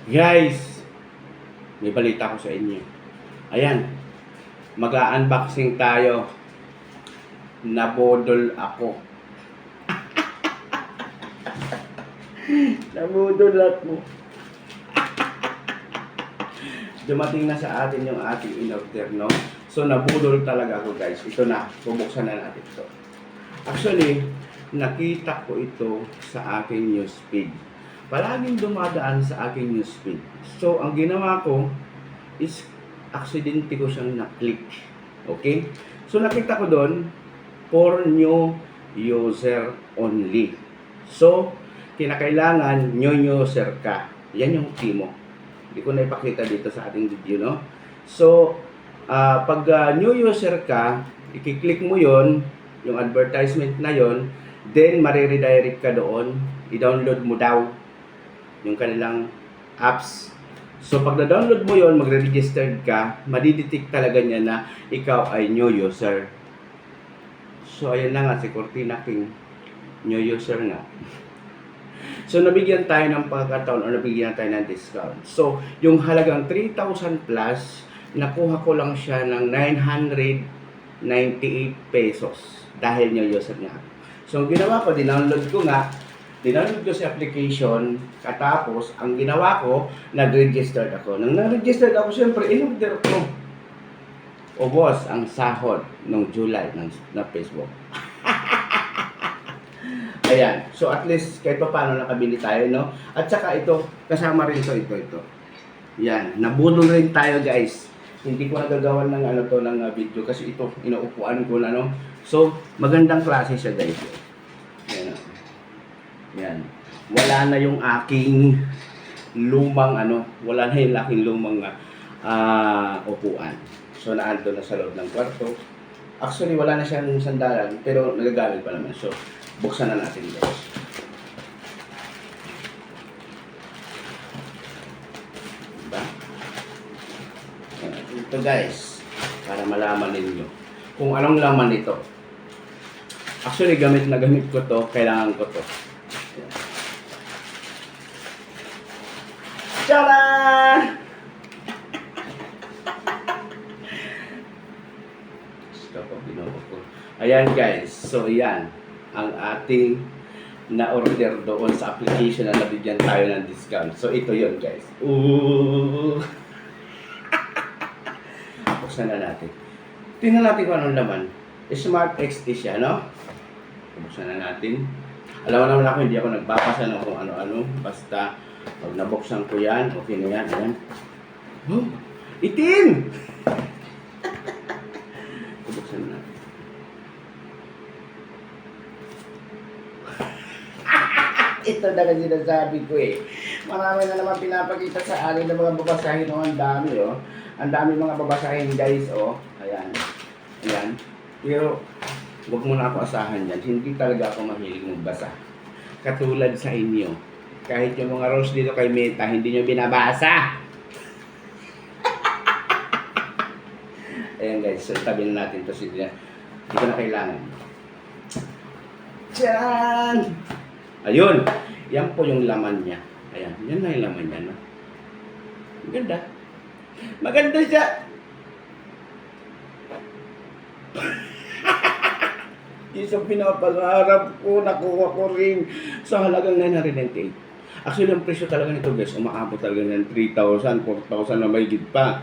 Guys, may balita ko sa inyo. Ayan, mag-unboxing tayo. Nabudol ako. Nabudol ako. Dumating na sa atin yung ating in-order, no? So, nabudol talaga ako, guys. Ito na, bubuksan na natin ito. Actually, nakita ko ito sa aking newsfeed. Palaging dumadaan sa aking newsfeed. So, ang ginawa ko is aksidente ko siyang na-click. Okay? So, nakita ko doon, for new user only. So, kinakailangan new user ka. Yan yung key mo. Hindi ko na ipakita dito sa ating video, no? So, pag new user ka, i-click mo yon, yung advertisement na yon, then mariredirect ka doon, i-download mo daw yung kanilang apps. So, pag na-download mo yon, magre-registered ka, madidetect talaga niya na ikaw ay new user. So, ayan na nga, si Cortina King, new user nga. So, nabigyan tayo ng pagkakataon o nabigyan tayo ng discount. So, yung halagang 3,000 plus, nakuha ko lang siya ng 998 pesos dahil new user nga. So, ang ginawa ko, dinownload ko sa application, katapos, ang ginawa ko, nag-registered ako. Nang nag-registered ako, siyempre, in-order ko. O boss, ang sahod nung July ng Facebook. Ayan. So, at least, kahit pa paano nakabili tayo, no? At saka ito, kasama rin ito. Yan. Nabudol rin tayo, guys. Hindi ko nagagawan ng video kasi ito, inuupuan ko na, no? So, magandang klase siya, guys. Yan. Yan. Wala na yung aking lumang, wala na yung aking lumang upuan. So, naando na sa loob ng kwarto. Actually, wala na siyang sandalan, pero nagagamit pa naman. So, buksan na natin, guys. Diba? Ito, guys, para malaman ninyo kung anong laman nito. Actually, gamit ko to, kailangan ko to. Tcharan! Ayan, guys. So, yan ang ating na-order doon sa application na nabigyan tayo ng discount. So, ito yon, guys. Ooh! Buksan na natin. Tingnan natin kung anong laman. Smart XT siya, no? Buksan na natin. Alam mo naman ako, hindi ako nagbabasa ng kung ano-ano. Basta, pag nabuksan ko yan, okay na yan. Ayan. Oh! Itim! Buksan na natin. Ito na lang sinasabi ko eh. Marami na naman pinapakita sa akin ng mga babasahin. Oh, ang dami, oh. Ang dami mga babasahin, guys, oh. Ayan. Ayan. Pero, huwag mo na ako asahan yan. Hindi talaga ako mahilig magbasa. Katulad sa inyo. Kahit yung mga rules dito kay Meta, hindi nyo binabasa. Ayan, guys. So, tabi na natin ito. Hindi ko na kailangan. Tiyan! Ayun, yan po yung laman niya. Ayan, yan na yung laman niya, no? Maganda. Maganda siya. Isang pinapangarap ko, nakuha ko rin sa halagang 998. Actually, ang presyo talaga nito, guys, umaabot talaga ng 3,000, 4,000 na may gid pa.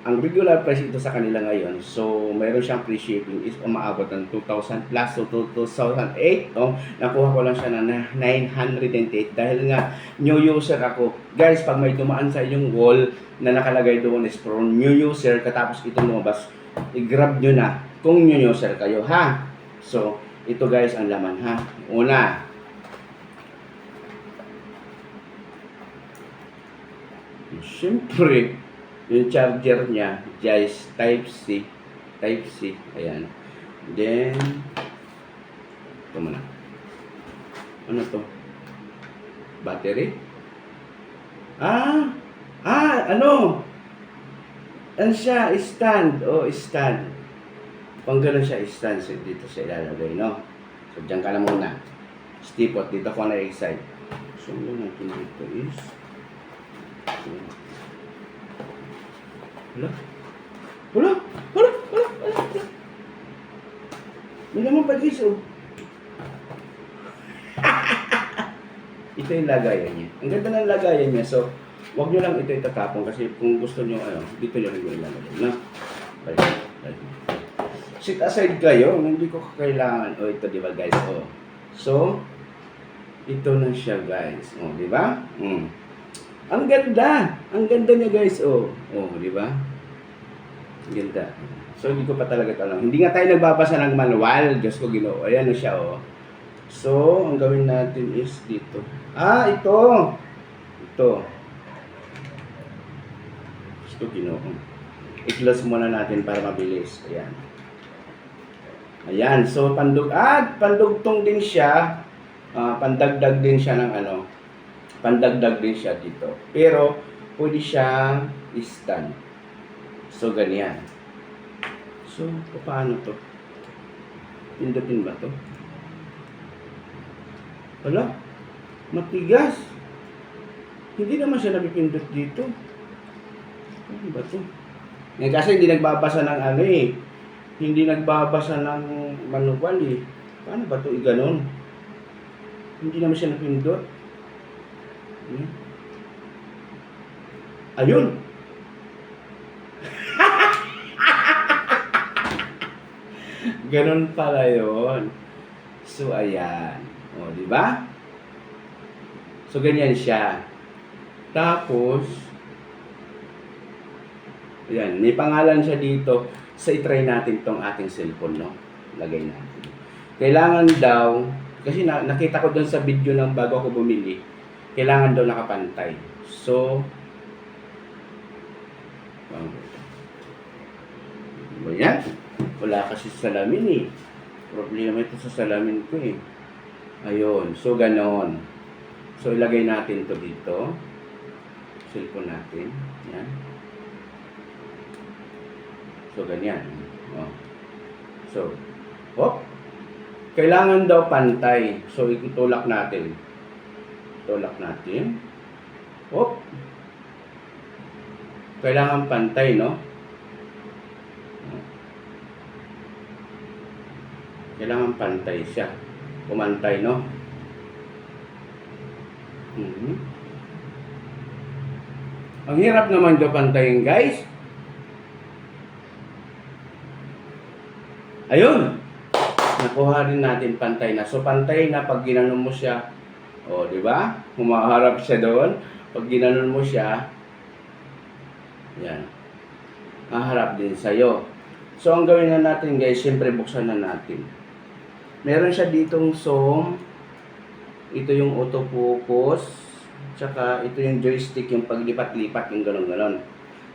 Ang regular price ito sa kanila ngayon, so mayroon siyang free shipping is umaabot ng 2,000 plus to 2,008. Oh, nakuha ko lang siya ng 908 dahil nga new user ako. Guys, pag may dumaan sa inyong wall na nakalagay doon is from new user, katapos ito lumabas, i-grab nyo na kung new user kayo, ha? So, ito guys ang laman, ha? Una, siyempre, yung charger niya, guys, Type-C. Ayan. Then, ito muna. Ano to? Battery? Ano siya? Stand. Oh, stand. Pang gano'n siya, stand. So, dito siya ilalagay, no? So, dyan ka na muna. Stipot. Dito ko na i-side. So, yun natin dito is Wala. Wala. Wala. Wala. Wala. Wala. May naman pa guys, oh. Ito yung lagayan niya. Ang ganda ng lagayan niya. So, wag nyo lang ito itatapon kasi kung gusto nyo, dito nyo rin ilalagay. No? Balik. Sit aside kayo. Hindi ko kailangan. O, ito, di ba guys? O. So, ito na siya guys. O, di ba? Ang ganda. Ang ganda niya guys. O, di ba? Ang ganda. So, hindi ko pa talaga talang. Hindi nga tayo nagbabasa ng manual. Diyos ko ginoo. Ayan na siya, o. So, ang gawin natin is dito. Ito. Ito. Gusto ginoo. I-close muna natin para mabilis. Ayan. Ayan. So, pandugtong din siya. Pandagdag din siya ng pandagdag din siya dito. Pero, pwede siyang stand. So, ganyan. So, paano to? Pindutin ba to? Wala. Matigas. Hindi naman siya napipindot dito. Ano ba to? Kasi hindi nagbabasa ng Hindi nagbabasa ng manual eh. Paano ba to iganon? Hindi naman siya napindot. Ayun. Ganon pala yun. So, ayan. O, di ba? So, ganyan siya. Tapos, ayan, may pangalan siya dito. So, itry natin tong ating cellphone, no? Lagay natin. Kailangan daw, kasi nakita ko dun sa video ng bago ako bumili, kailangan daw nakapantay. So, ayan. Wala kasi salamin eh. Problema ito sa salamin ko eh. Ayun. So, ganon. So, ilagay natin to dito. Cellphone natin. Yan. So, ganyan. So, kailangan daw pantay. So, itulak natin. Tulak natin. Kailangan pantay, no? Kailangan pantay siya. Kumantay, no? Ang hirap naman daw pantayin, guys. Ayun! Nakuha rin natin pantay na. So, pantay na pag ginanon mo siya. O, di ba? Humaharap siya doon. Pag ginanon mo siya, yan. Haharap din sa'yo. So, ang gawin na natin, guys, siyempre buksan na natin. Meron siya ditong zoom. Ito yung autofocus. Tsaka ito yung joystick, yung paglipat-lipat, yung gano'n-gano'n.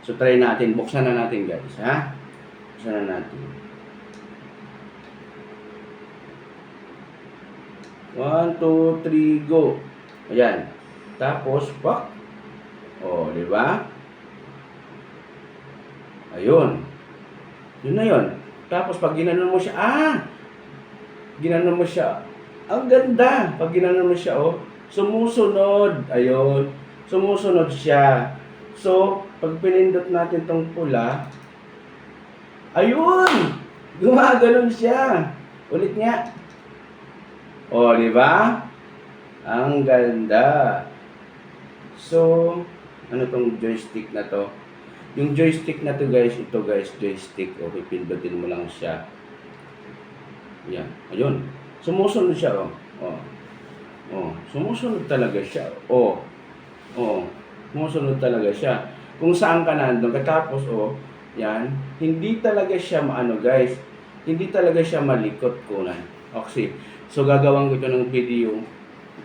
So, try natin. Buksan na natin, guys. Ha? Buksan na natin. 1, 2, 3, go. Ayan. Tapos, pak. O, di ba? Ayun. Yun na yun. Tapos, pag ginanon mo siya, ginanon mo siya. Ang ganda. Pag ginanon mo siya, sumusunod. Ayun. Sumusunod siya. So, pag pinindot natin tong pula, ayun! Gumaganon siya. Ulit niya. O, di ba? Ang ganda. So, ano tong joystick na to? Yung joystick na to, guys, ito guys, joystick. O, pipindutin mo lang siya. Yan. Ayun. Sumusunod siya, sumusunod talaga siya. Sumusunod talaga siya. Kung saan ka nandun. Katapos, yan. Hindi talaga siya guys. Hindi talaga siya malikot kunan. Okay. So, gagawin ko ito ng video.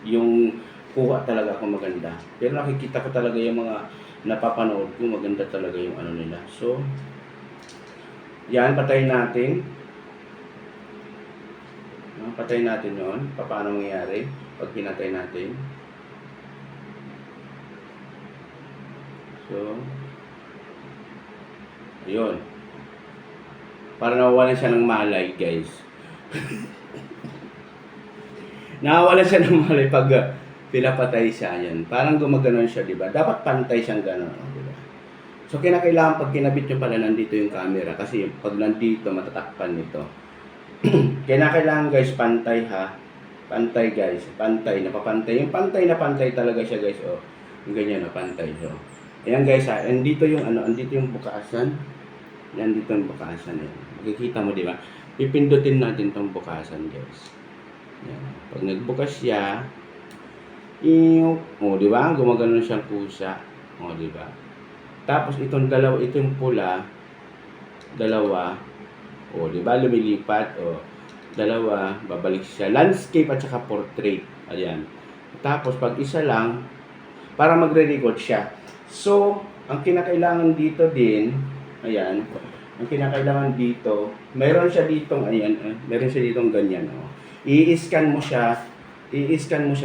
Yung kuha talaga ako maganda. Pero nakikita ko talaga yung mga napapanood ko. Maganda talaga yung nila. So, yan. Patayin natin. Patayin natin yun. Paano mangyayari pag pinatay natin. So, ayun. Para nawawalan siya ng malay, guys. Nawawalan siya ng malay pag pinapatay siya. Yan. Parang gumaganon siya, di ba? Dapat pantay siyang gano'n, di ba? So, kinakailangan pag kinabit nyo pala, nandito yung camera. Kasi pag nandito, matatakpan nito. Kinakailangan guys, pantay ha. Pantay guys. Pantay, napapantay. Yung pantay na pantay talaga siya guys. Oh, yung ganyan na pantay. So, ayan guys ha. Andito yung ano, andito yung bukasan. Yan dito yung bukasan. Yan. Makikita mo, di ba? Pipindutin natin tong bukasan guys. Yan. Pag nagbukas siya, di ba? Gumagano siyang pusa. Di ba? Tapos itong dalawa, itong pula, dalawa, di ba? Lumilipat, dalawa, babalik siya. Landscape at saka portrait. Ayan. Tapos pag isa lang, para magre-record siya. So, ang kinakailangan dito din, ayan, ang kinakailangan dito, meron siya ditong, ayan, meron siya ditong ganyan, I-scan mo siya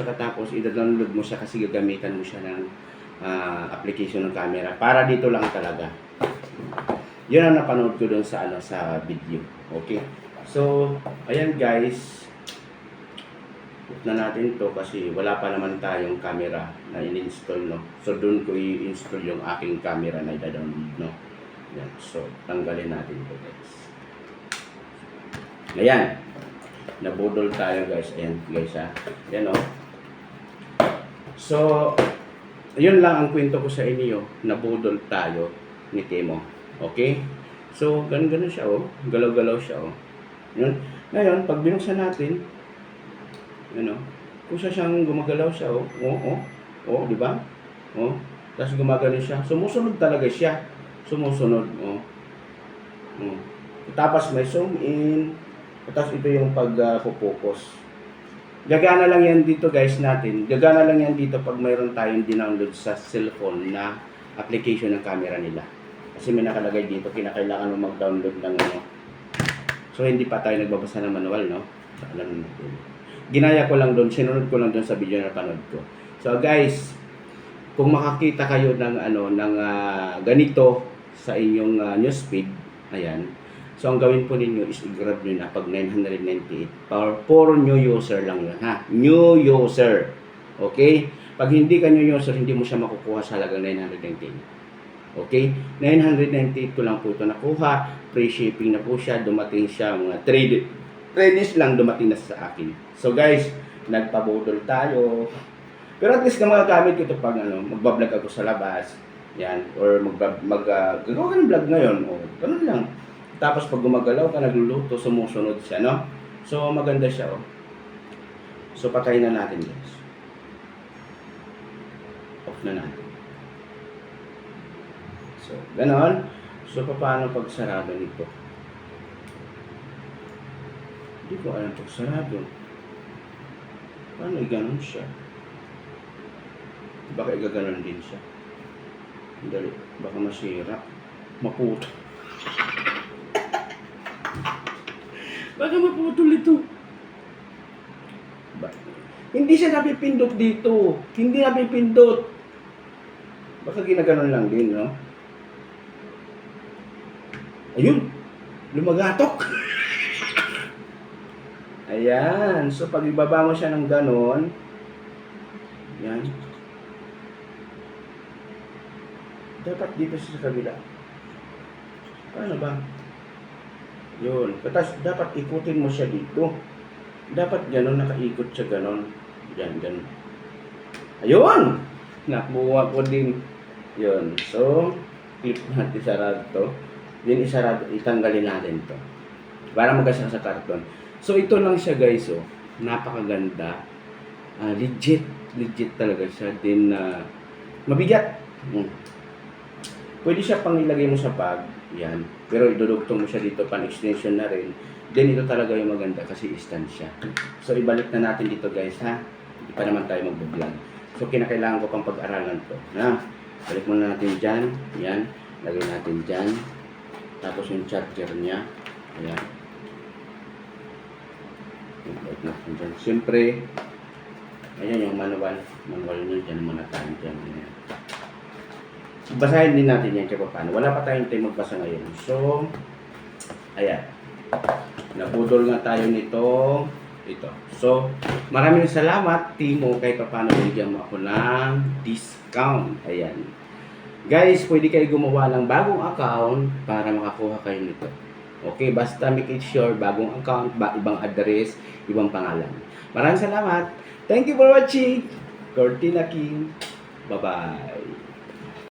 katapos i-download mo siya kasi gagamitan mo siya ng application ng camera. Para dito lang talaga. Yun ang napanood ko dun sa sa video. Okay. So, ayan guys. Off na natin to kasi wala pa naman tayong camera na in-install, no. So, dun ko i-install yung aking camera na i-download, no. Yan. So, tanggalin natin to guys. Ayan. Nabudol tayo guys. Ayan guys ha. Yan So, yun lang ang kwento ko sa inyo. Nabudol tayo ni Timo. Okay? So, ganun siya Galaw-galaw siya Yun. Ngayon, pag binuksan natin, kung siyang gumagalaw siya di ba? Tapos gumagano siya. Sumusunod talaga siya. Sumusunod, Tapos may zoom in. Tapos ito yung pag-focus. Gagana lang yan dito guys natin. Gagana lang yan dito pag mayroon tayong dinownload sa cellphone na application ng camera nila. Kasi may nakalagay dito, kinakailangan mo mag-download ng So hindi pa tayo nagbabasa ng manual, no? So, alam natin. Ginaya ko lang doon, sinunod ko lang doon sa video na panood ko. So guys, kung makakita kayo ng ganito sa inyong newsfeed, ayan. So, ang gawin po ninyo is i-grab nyo na pag 998. For new user lang yun, ha? New user. Okay? Pag hindi ka new user, hindi mo siya makukuha sa halagang 998. Okay? 998 ko lang po ito nakuha. Free shipping na po siya. Dumating siya mga 3 days lang dumating na sa akin. So, guys, nagpabudol tayo. Pero at least na magagamit ko ito pag magbablog ako sa labas. Yan. Or gagawa ka ng vlog ngayon. Ganun lang. Tapos pag gumagalaw ka, nagluluto, sumusunod siya, no? So, maganda siya, So, patayin na natin, guys. Off na natin. So, ganon. So, paano pag sarado nito? Hindi ko alam pag sarado. Paano i-ganon siya? Baka i-ganon din siya. Dali. Baka masira. Maputo. Baka maputol ito. Hindi siya napipindot dito. Hindi napipindot. Baka ginaganon lang din, no? Ayun. Lumagatok. Ayan. So, pag ibaba mo siya ng ganon, yan. Dapat dito sa kabila. Paano ba? Yun. Tapos, dapat ikutin mo siya dito. Dapat gano'n, nakaikot siya gano'n. Yan, gano'n. Ayun! Nakuha ko din. Yun. So, clip natin sarado to. Then, itanggalin natin to. Para magkasya sa karton. So, ito lang siya guys, napakaganda. Legit. Legit talaga siya. Then, mabigat. Pwede siya pang ilagay mo sa bag. Yan. Pero idudugtong mo siya dito, pan-extension na rin. Then ito talaga yung maganda kasi stand siya. So ibalik na natin dito guys, ha. Hindi pa naman tayo mag-vlog. So kinakailangan ko pang pag-aralan to. Balik muna natin dyan. Yan. Lagay natin dyan. Tapos yung charger niya. Ayan. Balik natin dyan. Siyempre, ayan yung manual. Manual nyo dyan muna tayo dyan. Ayan. Basahin din natin yan kaya paano. Wala pa tayong time magbasa ngayon. So, ayan. Nabudol nga tayo nito. Ito. So, maraming salamat, Timo, kahit paano bigyan mo ako ng discount. Ayan. Guys, pwede kayo gumawa ng bagong account para makakuha kayo nito. Okay, basta make it sure, bagong account, ibang address, ibang pangalan. Maraming salamat. Thank you for watching. Cortina King. Bye-bye.